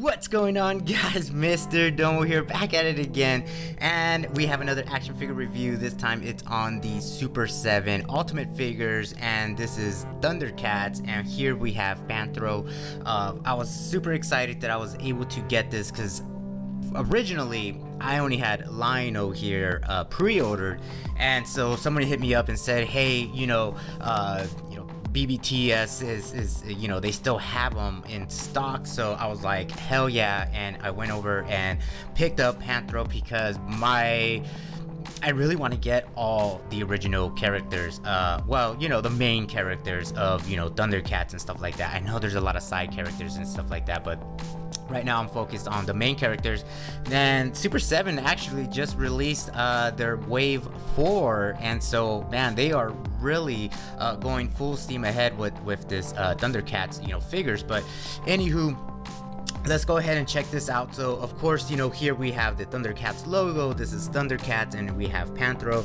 What's going on, guys? Mr. Domo here, back at it again, and we have another action figure review. This time it's on the Super 7 Ultimate figures, and this is Thundercats, and here we have Panthro. I was super excited that I was able to get this because originally I only had Lionel here pre-ordered, and so somebody hit me up and said, hey, BBTS is they still have them in stock. So I was like, hell yeah, and I went over and picked up Panthro because I really want to get all the original characters, the main characters of Thundercats and stuff like that. I know there's a lot of side characters and stuff like that, but right now I'm focused on the main characters. Then Super 7 actually just released their Wave 4, and so man, they are really going full steam ahead with this Thundercats figures. But anywho, let's go ahead and check this out. So of course, here we have the Thundercats logo. This is Thundercats, and we have Panthro.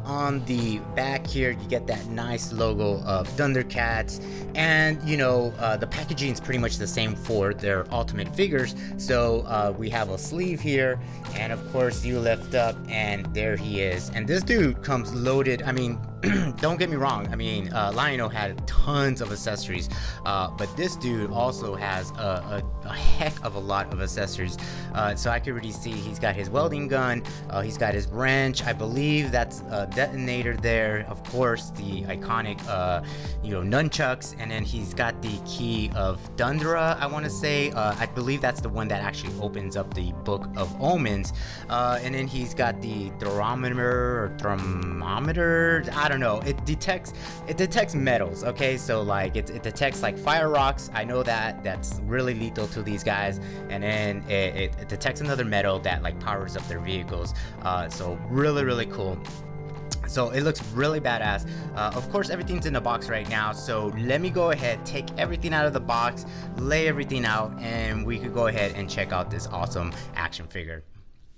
On the back here, you get that nice logo of Thundercats, and the packaging is pretty much the same for their Ultimate figures. So we have a sleeve here, and of course you lift up, and there he is. And this dude comes loaded. I mean, don't get me wrong, Lionel had tons of accessories, but this dude also has a heck of a lot of accessories. So I can already see he's got his welding gun, he's got his wrench, I believe that's a detonator there, of course the iconic nunchucks, and then he's got the key of Thundra, I want to say. I believe that's the one that actually opens up the Book of Omens, and then he's got the thermometer, I don't know. It detects metals. Okay, so like it detects like fire rocks. I know that's really lethal to these guys. And then it detects another metal that like powers up their vehicles. So really cool. So it looks really badass. Of course, everything's in the box right now, so let me go ahead, take everything out of the box, lay everything out, and we could go ahead and check out this awesome action figure.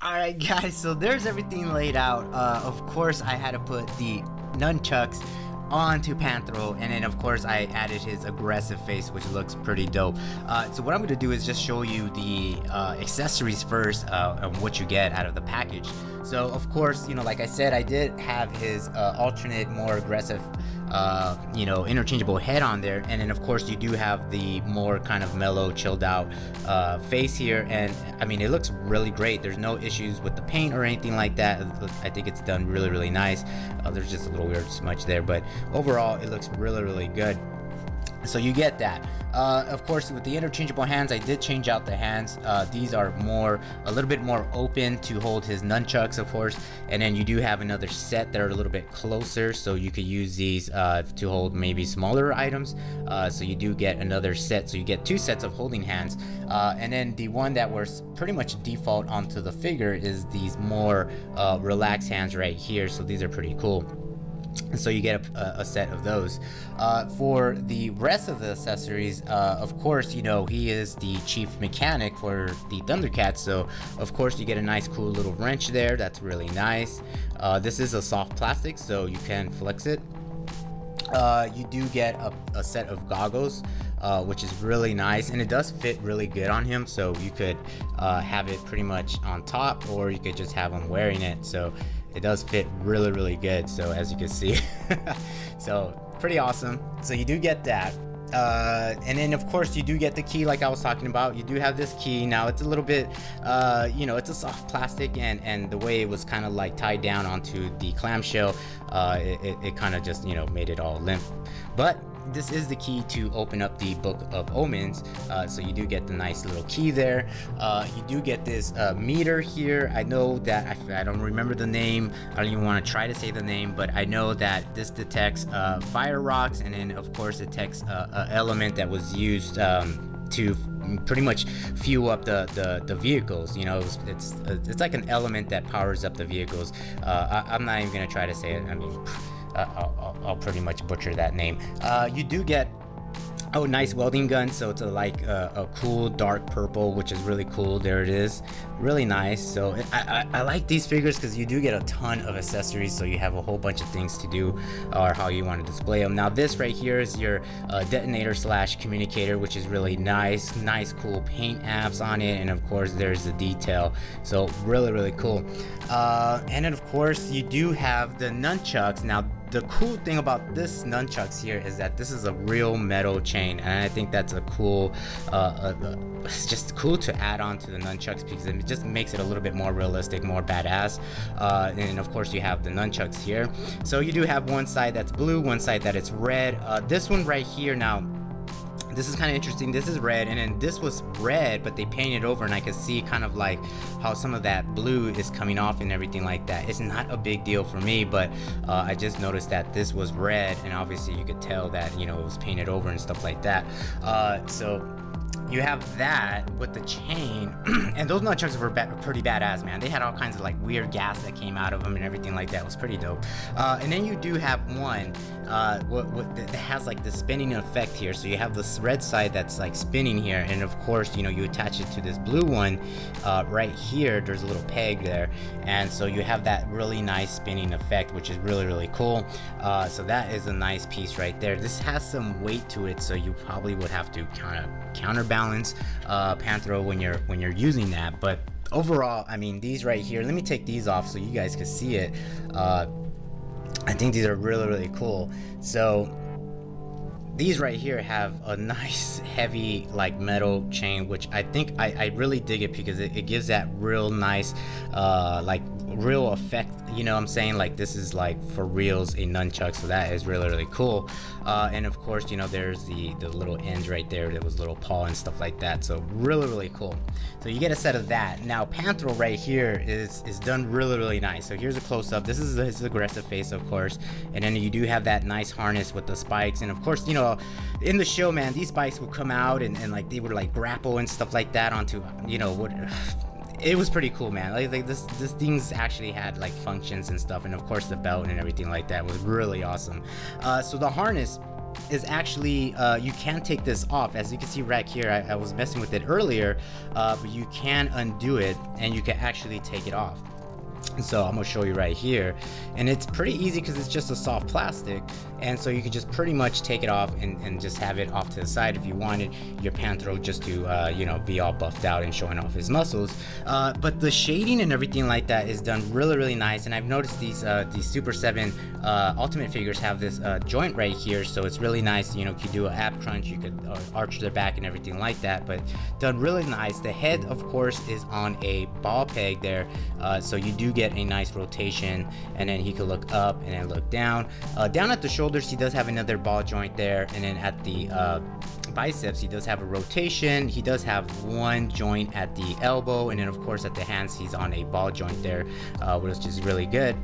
Alright guys, so there's everything laid out. Of course I had to put the nunchucks onto Panthro, and then of course I added his aggressive face, which looks pretty dope. So what I'm going to do is just show you the accessories first, of what you get out of the package. So of course, like I said, I did have his alternate, more aggressive interchangeable head on there, and then of course you do have the more kind of mellow, chilled out face here, and it looks really great. There's no issues with the paint or anything like that. I think it's done really nice. There's just a little weird smudge there, but overall it looks really good. So you get that. Of course, with the interchangeable hands, I did change out the hands. These are a little bit more open to hold his nunchucks, of course. And then you do have another set that are a little bit closer, so you could use these to hold maybe smaller items. So you do get another set, so you get two sets of holding hands. And then the one that was pretty much default onto the figure is these more relaxed hands right here. So these are pretty cool. So you get a set of those. For the rest of the accessories, of course, he is the chief mechanic for the Thundercats, so of course you get a nice cool little wrench there. That's really nice. This is a soft plastic, so you can flex it. You do get a set of goggles, which is really nice, and it does fit really good on him, so you could have it pretty much on top, or you could just have him wearing it. So it does fit really good, so as you can see. So pretty awesome. So you do get that. And then of course you do get the key, like I was talking about. You do have this key. Now it's a little bit it's a soft plastic, and the way it was kind of like tied down onto the clamshell, it kind of just made it all limp. But this is the key to open up the Book of Omens, so you do get the nice little key there. You do get this meter here. I know that I don't remember the name. I don't even want to try to say the name, but I know that this detects fire rocks, and then of course it detects an element that was used to pretty much fuel up the vehicles. It's like an element that powers up the vehicles. I'm not even gonna try to say it. I'll pretty much butcher that name. You do get Oh, nice welding gun. So it's a cool dark purple, which is really cool. There it is, really nice. So I like these figures because you do get a ton of accessories, so you have a whole bunch of things to do, or how you want to display them. Now this right here is your detonator slash communicator, which is really nice. Cool paint apps on it, and of course there's the detail, so really cool. And then of course you do have the nunchucks. Now the cool thing about this nunchucks here is that this is a real metal chain, and I think that's a cool, it's just cool to add on to the nunchucks because it just makes it a little bit more realistic, more badass. And of course you have the nunchucks here. So you do have one side that's blue, one side that it's red. This one right here, now this is kind of interesting. This is red, and then this was red, but they painted over, and I could see kind of like how some of that blue is coming off and everything like that. It's not a big deal for me, but I just noticed that this was red, and obviously you could tell that, you know, it was painted over and stuff like that. So you have that with the chain, and those nunchucks were pretty badass, man. They had all kinds of like weird gas that came out of them and everything like that. It was pretty dope. And then you do have one that has like the spinning effect here. So you have this red side that's like spinning here, and of course, you know, you attach it to this blue one right here. There's a little peg there, and so you have that really nice spinning effect, which is really cool. So that is a nice piece right there. This has some weight to it, so you probably would have to kind of counterbalance Panthro when you're using that. But overall, I mean, these right here, let me take these off so you guys can see it. I think these are really cool. So these right here have a nice heavy like metal chain, which I think I really dig it because it gives that real nice like real effect, you know what I'm saying? Like this is like for reals a nunchuck, so that is really cool. And of course, you know, there's the little ends right there. There was little paw and stuff like that, so really cool. So you get a set of that. Now Panthro right here is done really nice. So here's a close-up. This is his aggressive face, of course, and then you do have that nice harness with the spikes. And of course, you know, in the show, man, these spikes would come out and like they would like grapple and stuff like that onto, you know, what. It was pretty cool, man. Like this thing's actually had like functions and stuff, and of course the belt and everything like that was really awesome. So the harness is actually you can take this off. As you can see right here, I was messing with it earlier, but you can undo it and you can actually take it off. So I'm gonna show you right here, and it's pretty easy because it's just a soft plastic, and so you can just pretty much take it off and just have it off to the side if you wanted your Panthro just to you know, be all buffed out and showing off his muscles. But the shading and everything like that is done really nice, and I've noticed these Super 7 Ultimate figures have this joint right here, so it's really nice. You know, you could do an ab crunch, you could arch their back and everything like that, but done really nice. The head, of course, is on a ball peg there, so you do get a nice rotation, and then he could look up and then look down. Down at the shoulders, he does have another ball joint there, and then at the biceps, he does have a rotation. He does have one joint at the elbow, and then of course at the hands, he's on a ball joint there, which is really good.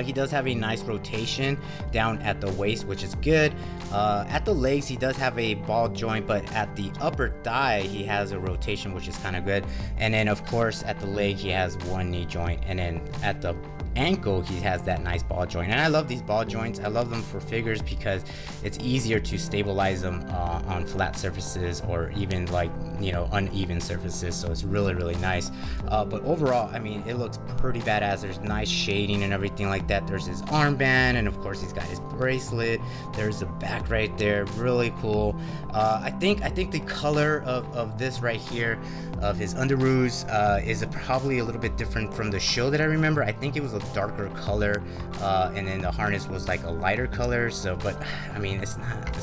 He does have a nice rotation down at the waist, which is good. At the legs, he does have a ball joint, but at the upper thigh, he has a rotation, which is kind of good. And then of course at the leg, he has one knee joint, and then at the ankle, he has that nice ball joint. And I love these ball joints. I love them for figures because it's easier to stabilize them on flat surfaces or even like, you know, uneven surfaces, so it's really nice. But overall, I mean, it looks pretty badass. There's nice shading and everything like that. There's his armband, and of course he's got his bracelet. There's the back right there, really cool. I think the color of this right here, of his underoos, is probably a little bit different from the show that I remember. I think it was a darker color, and then the harness was like a lighter color. So, but I mean, it's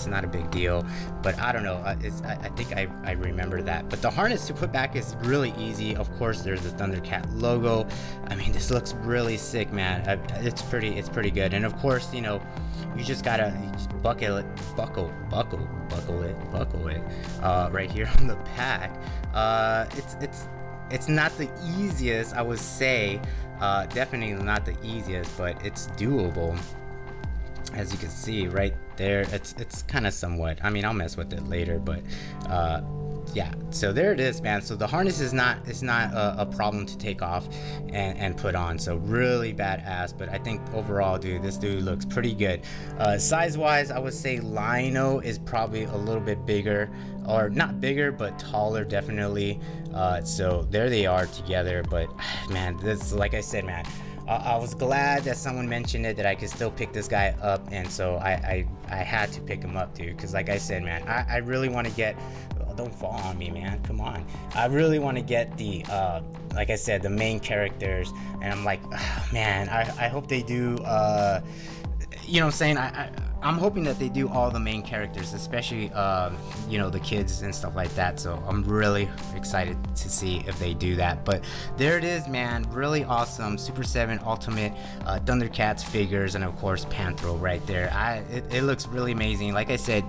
not a big deal. But I don't know. I think I remember that. But the harness to put back is really easy. Of course, there's the Thundercat logo. I mean, this looks really sick, man. It's pretty good. And of course, you know, you just gotta buckle it right here on the back. It's not the easiest, I would say. Definitely not the easiest, but it's doable. As you can see right there, it's kind of somewhat, I mean, I'll mess with it later, but yeah, so there it is, man. So the harness is not a problem to take off and put on, so really badass. But I think overall, dude, this dude looks pretty good. Size wise, I would say Lino is probably a little bit bigger, or not bigger but taller, definitely. So there they are together. But man, this, like I said, man, I was glad that someone mentioned it, that I could still pick this guy up, and so I had to pick him up, dude, because like I said, man, I really want to get, don't fall on me, man, come on, I really want to get the like I said, the main characters, and I'm like, oh, man, I hope they do, you know what I'm saying, I'm hoping that they do all the main characters, especially you know, the kids and stuff like that. So I'm really excited to see if they do that. But there it is, man, really awesome Super 7 Ultimate Thundercats figures, and of course Panthro right there. It looks really amazing. Like I said,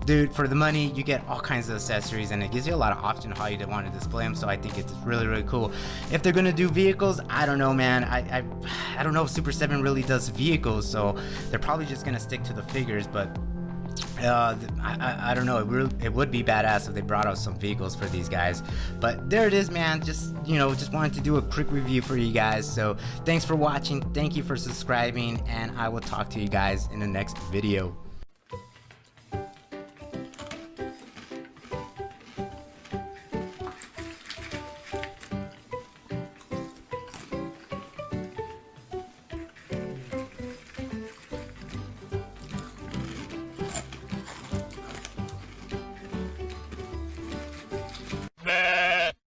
dude, for the money you get all kinds of accessories, and it gives you a lot of options how you want to display them. So I think it's really cool. If they're gonna do vehicles, I don't know, man. I don't know if Super 7 really does vehicles, so they're probably just gonna stick to the figures. But I don't know, it would be badass if they brought out some vehicles for these guys. But there it is, man. Just, you know, just wanted to do a quick review for you guys. So thanks for watching, thank you for subscribing, and I will talk to you guys in the next video.